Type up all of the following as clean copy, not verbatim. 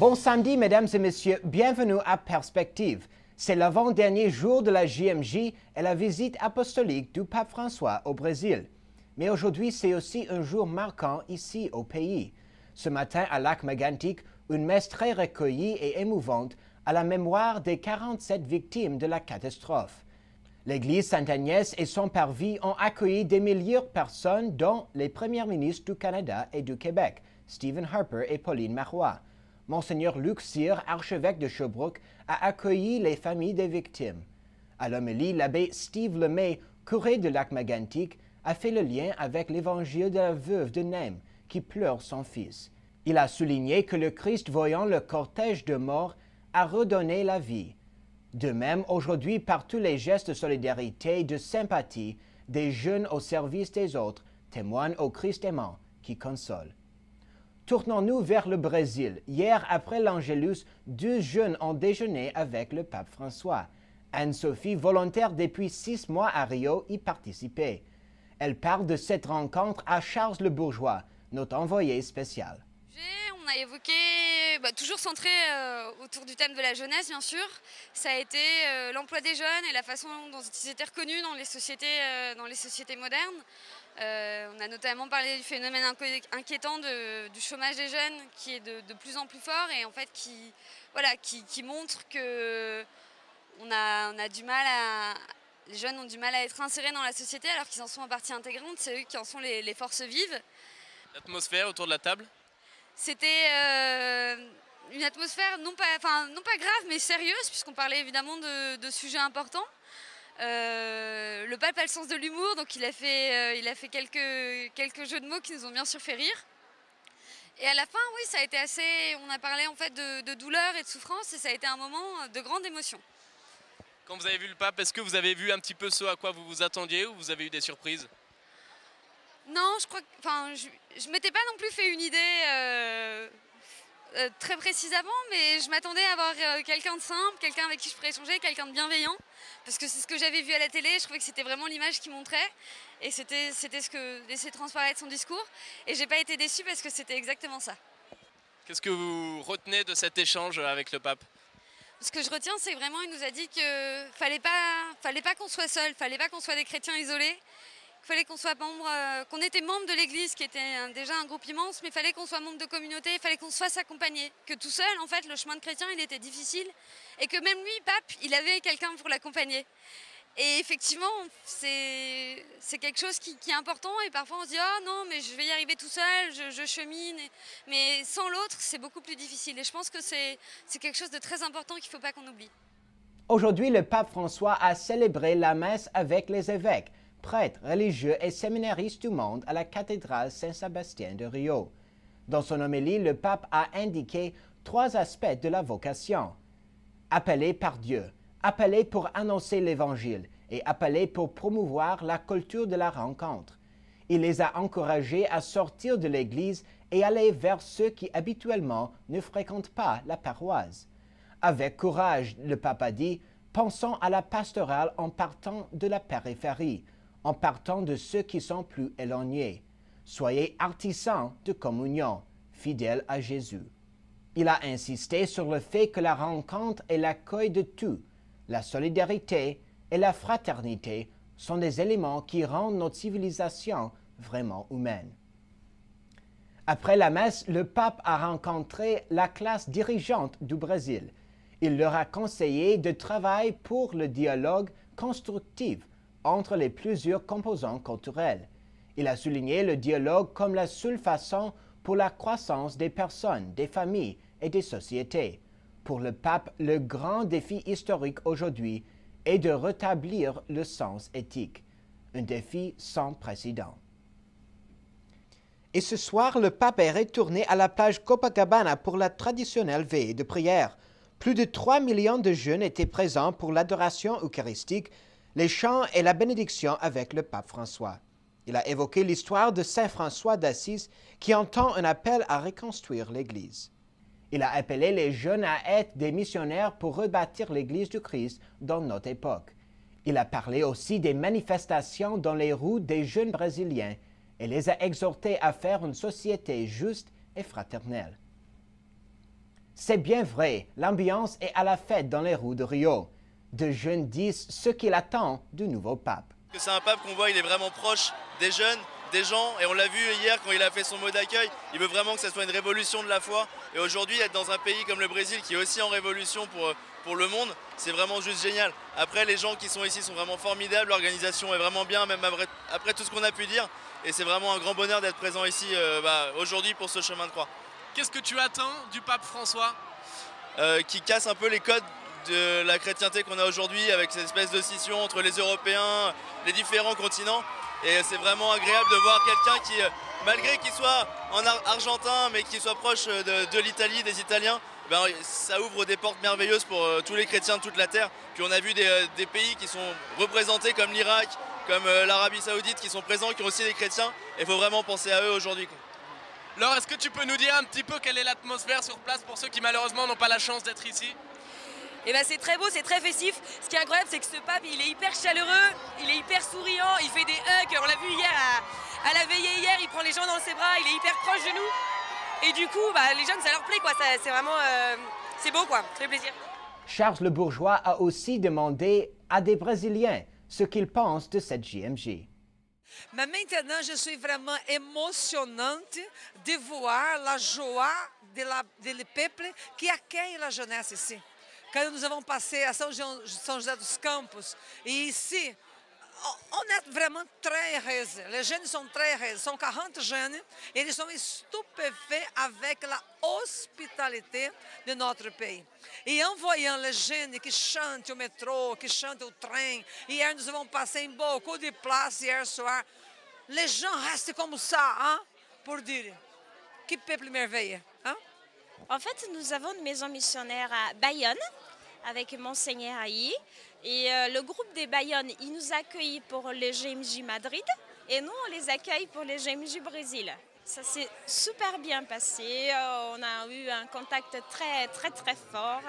Bon samedi, mesdames et messieurs, bienvenue à Perspective. C'est l'avant-dernier jour de la JMJ et la visite apostolique du pape François au Brésil. Mais aujourd'hui, c'est aussi un jour marquant ici au pays. Ce matin, à Lac-Mégantic, une messe très recueillie et émouvante à la mémoire des 47 victimes de la catastrophe. L'église Sainte-Agnès et son parvis ont accueilli des milliers de personnes, dont les premiers ministres du Canada et du Québec, Stephen Harper et Pauline Marois. Monseigneur Luc Cyr, archevêque de Sherbrooke, a accueilli les familles des victimes. À l'homélie, l'abbé Steve Lemay, curé de Lac-Mégantic, a fait le lien avec l'évangile de la veuve de Nîmes, qui pleure son fils. Il a souligné que le Christ, voyant le cortège de morts, a redonné la vie. De même, aujourd'hui, par tous les gestes de solidarité et de sympathie, des jeunes au service des autres témoignent au Christ aimant qui console. Tournons-nous vers le Brésil. Hier, après l'Angélus, 2 jeunes ont déjeuné avec le pape François. Anne-Sophie, volontaire depuis 6 mois à Rio, y participait. Elle parle de cette rencontre à Charles Le Bourgeois, notre envoyé spécial. On a évoqué, toujours centré autour du thème de la jeunesse, bien sûr. Ça a été l'emploi des jeunes et la façon dont ils étaient reconnus dans les sociétés modernes. On a notamment parlé du phénomène inquiétant du chômage des jeunes qui est de plus en plus fort et en fait qui montre que les jeunes ont du mal à être insérés dans la société alors qu'ils en sont en partie intégrante. C'est eux qui en sont les forces vives. L'atmosphère autour de la table? C'était une atmosphère non pas grave mais sérieuse puisqu'on parlait évidemment de sujets importants. Le pape a le sens de l'humour, donc il a fait quelques jeux de mots qui nous ont bien sûr fait rire. Et à la fin, oui, ça a été on a parlé en fait de douleur et de souffrance et ça a été un moment de grande émotion. Quand vous avez vu le pape, est-ce que vous avez vu un petit peu ce à quoi vous vous attendiez ou vous avez eu des surprises? Non, je m'étais pas non plus fait une idée très précise avant, mais je m'attendais à avoir quelqu'un de simple, quelqu'un avec qui je pourrais échanger, quelqu'un de bienveillant, parce que c'est ce que j'avais vu à la télé, je trouvais que c'était vraiment l'image qui montrait, et c'était ce que laissait transparaître son discours, et j'ai pas été déçue parce que c'était exactement ça. Qu'est-ce que vous retenez de cet échange avec le pape? Ce que je retiens, c'est vraiment, il nous a dit que fallait pas qu'on soit seul, fallait pas qu'on soit des chrétiens isolés, il fallait qu'on était membre de l'Église, qui était déjà un groupe immense, mais il fallait qu'on soit membre de communauté, il fallait qu'on soit s'accompagner. Que tout seul, en fait, le chemin de chrétien, il était difficile. Et que même lui, pape, il avait quelqu'un pour l'accompagner. Et effectivement, c'est quelque chose qui est important. Et parfois, on se dit « Oh non, mais je vais y arriver tout seul, je chemine. » Mais sans l'autre, c'est beaucoup plus difficile. Et je pense que c'est quelque chose de très important qu'il ne faut pas qu'on oublie. Aujourd'hui, le pape François a célébré la messe avec les évêques, prêtres, religieux et séminaristes du monde à la cathédrale Saint-Sébastien de Rio. Dans son homélie, le pape a indiqué 3 aspects de la vocation. Appelé par Dieu, appelé pour annoncer l'Évangile et appelé pour promouvoir la culture de la rencontre. Il les a encouragés à sortir de l'Église et aller vers ceux qui habituellement ne fréquentent pas la paroisse. Avec courage, le pape a dit, pensons à la pastorale en partant de la périphérie, en partant de ceux qui sont plus éloignés. Soyez artisans de communion, fidèles à Jésus. Il a insisté sur le fait que la rencontre et l'accueil de tout, la solidarité et la fraternité sont des éléments qui rendent notre civilisation vraiment humaine. Après la messe, le pape a rencontré la classe dirigeante du Brésil. Il leur a conseillé de travailler pour le dialogue constructif entre les plusieurs composants culturels. Il a souligné le dialogue comme la seule façon pour la croissance des personnes, des familles et des sociétés. Pour le pape, le grand défi historique aujourd'hui est de rétablir le sens éthique, un défi sans précédent. Et ce soir, le pape est retourné à la plage Copacabana pour la traditionnelle veillée de prière. Plus de 3 millions de jeunes étaient présents pour l'adoration eucharistique, les chants et la bénédiction avec le pape François. Il a évoqué l'histoire de Saint François d'Assise qui entend un appel à reconstruire l'Église. Il a appelé les jeunes à être des missionnaires pour rebâtir l'Église du Christ dans notre époque. Il a parlé aussi des manifestations dans les rues des jeunes Brésiliens et les a exhortés à faire une société juste et fraternelle. C'est bien vrai, l'ambiance est à la fête dans les rues de Rio. De jeunes disent ce qu'il attend du nouveau pape. C'est un pape qu'on voit, il est vraiment proche des jeunes, des gens, et on l'a vu hier quand il a fait son mot d'accueil. Il veut vraiment que ce soit une révolution de la foi. Et aujourd'hui, être dans un pays comme le Brésil qui est aussi en révolution pour le monde, c'est vraiment juste génial. Après, les gens qui sont ici sont vraiment formidables, l'organisation est vraiment bien, même après tout ce qu'on a pu dire. Et c'est vraiment un grand bonheur d'être présent ici aujourd'hui pour ce chemin de croix. Qu'est-ce que tu attends du pape François? Qui casse un peu les codes de la chrétienté qu'on a aujourd'hui avec cette espèce de scission entre les Européens, les différents continents. Et c'est vraiment agréable de voir quelqu'un qui, malgré qu'il soit en argentin, mais qu'il soit proche de l'Italie, des Italiens, ben, ça ouvre des portes merveilleuses pour tous les chrétiens de toute la terre. Puis on a vu des pays qui sont représentés comme l'Irak, comme l'Arabie Saoudite, qui sont présents, qui ont aussi des chrétiens. Et il faut vraiment penser à eux aujourd'hui. Laure, est-ce que tu peux nous dire un petit peu quelle est l'atmosphère sur place pour ceux qui malheureusement n'ont pas la chance d'être ici? Et ben c'est très beau, c'est très festif. Ce qui est incroyable, c'est que ce pape, il est hyper chaleureux, il est hyper souriant, il fait des hugs. On l'a vu hier à la veillée hier, il prend les gens dans ses bras, il est hyper proche de nous. Et du coup, les jeunes, ça leur plaît, quoi. C'est vraiment, c'est beau, quoi. Ça fait plaisir. Charles le Bourgeois a aussi demandé à des Brésiliens ce qu'ils pensent de cette JMJ. Mais maintenant, je suis vraiment émotionnante de voir la joie du peuple qui accueille la jeunesse ici. Quand nous avons passé à São José dos Campos, et ici, on est vraiment très heureux. Les jeunes sont très heureux. Ils sont 40 jeunes et ils sont stupéfaits avec la hospitalité de notre pays. Et en voyant les jeunes qui chantent au métro, qui chantent au train, hier nous avons passé beaucoup de places hier soir, les gens restent comme ça, hein, pour dire que peuple merveilleux. Hein? En fait, nous avons une maison missionnaire à Bayonne avec Monseigneur Aïe. Et le groupe des Bayonne, il nous accueille pour le GMJ Madrid et nous, on les accueille pour le GMJ Brésil. Ça s'est super bien passé. On a eu un contact très fort.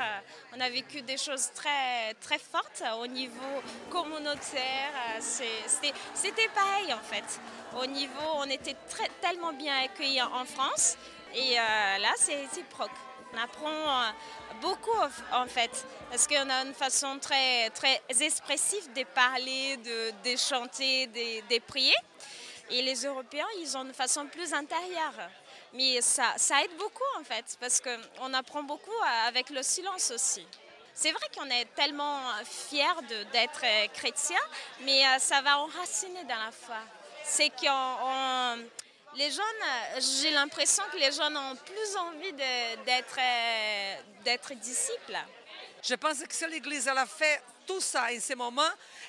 On a vécu des choses très fortes au niveau communautaire. C'était pareil en fait. Au niveau, on était tellement bien accueillis en France et là, c'est réciproque. On apprend beaucoup en fait, parce qu'on a une façon très expressive de parler, de chanter, de prier. Et les Européens, ils ont une façon plus intérieure. Mais ça aide beaucoup en fait, parce qu'on apprend beaucoup avec le silence aussi. C'est vrai qu'on est tellement fiers d'être chrétiens, mais ça va enraciner dans la foi. C'est qu'on... Les jeunes, j'ai l'impression que les jeunes ont plus envie d'être disciples. Je pense que si l'Église a fait tout ça en ce moment,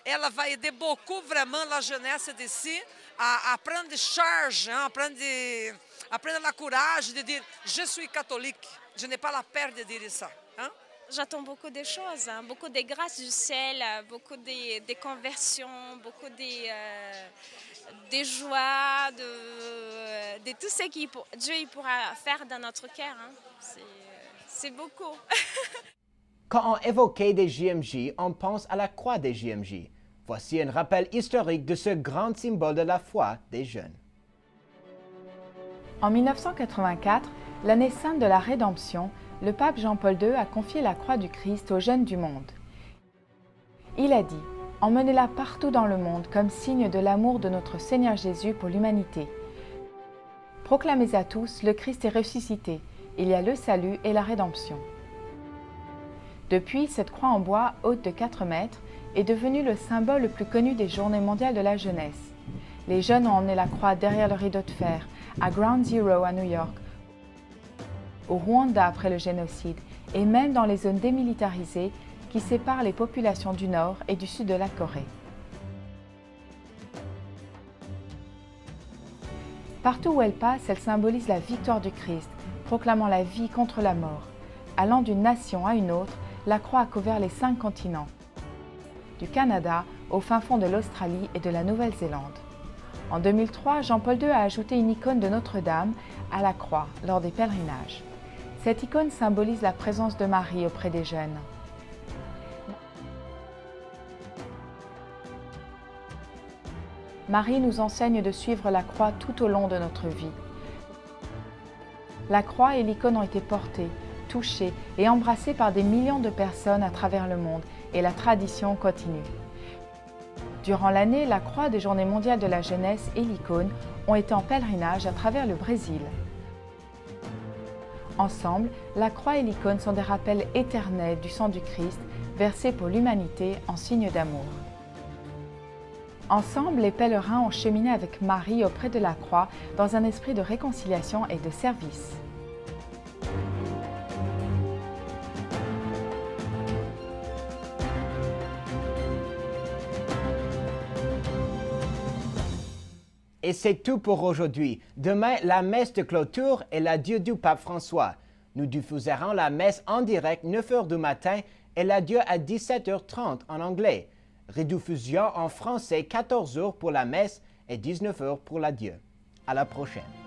elle va aider beaucoup vraiment la jeunesse d'ici à prendre charge, hein, à prendre la courage de dire « je suis catholique, je n'ai pas la peur de dire ça hein. ». J'attends beaucoup de choses, hein, beaucoup de grâces du ciel, beaucoup de conversions, beaucoup de joie, de tout ce que Dieu pourra faire dans notre cœur. Hein. C'est beaucoup. Quand on évoque des JMJ, on pense à la croix des JMJ. Voici un rappel historique de ce grand symbole de la foi des jeunes. En 1984, l'année sainte de la Rédemption, le pape Jean-Paul II a confié la croix du Christ aux jeunes du monde. Il a dit « Emmenez-la partout dans le monde comme signe de l'amour de notre Seigneur Jésus pour l'humanité. Proclamez à tous, le Christ est ressuscité, il y a le salut et la rédemption. » Depuis, cette croix en bois, haute de 4 mètres, est devenue le symbole le plus connu des Journées mondiales de la jeunesse. Les jeunes ont emmené la croix derrière le rideau de fer, à Ground Zero à New York, au Rwanda après le génocide, et même dans les zones démilitarisées qui séparent les populations du nord et du sud de la Corée. Partout où elle passe, elle symbolise la victoire du Christ, proclamant la vie contre la mort. Allant d'une nation à une autre, la croix a couvert les 5 continents, du Canada au fin fond de l'Australie et de la Nouvelle-Zélande. En 2003, Jean-Paul II a ajouté une icône de Notre-Dame à la croix lors des pèlerinages. Cette icône symbolise la présence de Marie auprès des jeunes. Marie nous enseigne de suivre la croix tout au long de notre vie. La croix et l'icône ont été portées, touché et embrassé par des millions de personnes à travers le monde et la tradition continue. Durant l'année, la croix des Journées mondiales de la jeunesse et l'icône ont été en pèlerinage à travers le Brésil. Ensemble, la croix et l'icône sont des rappels éternels du sang du Christ versé pour l'humanité en signe d'amour. Ensemble, les pèlerins ont cheminé avec Marie auprès de la croix dans un esprit de réconciliation et de service. Et c'est tout pour aujourd'hui. Demain, la messe de clôture et l'adieu du pape François. Nous diffuserons la messe en direct 9 h du matin et l'adieu à 17 h 30 en anglais. Rediffusion en français 14 h pour la messe et 19 h pour l'adieu. À la prochaine.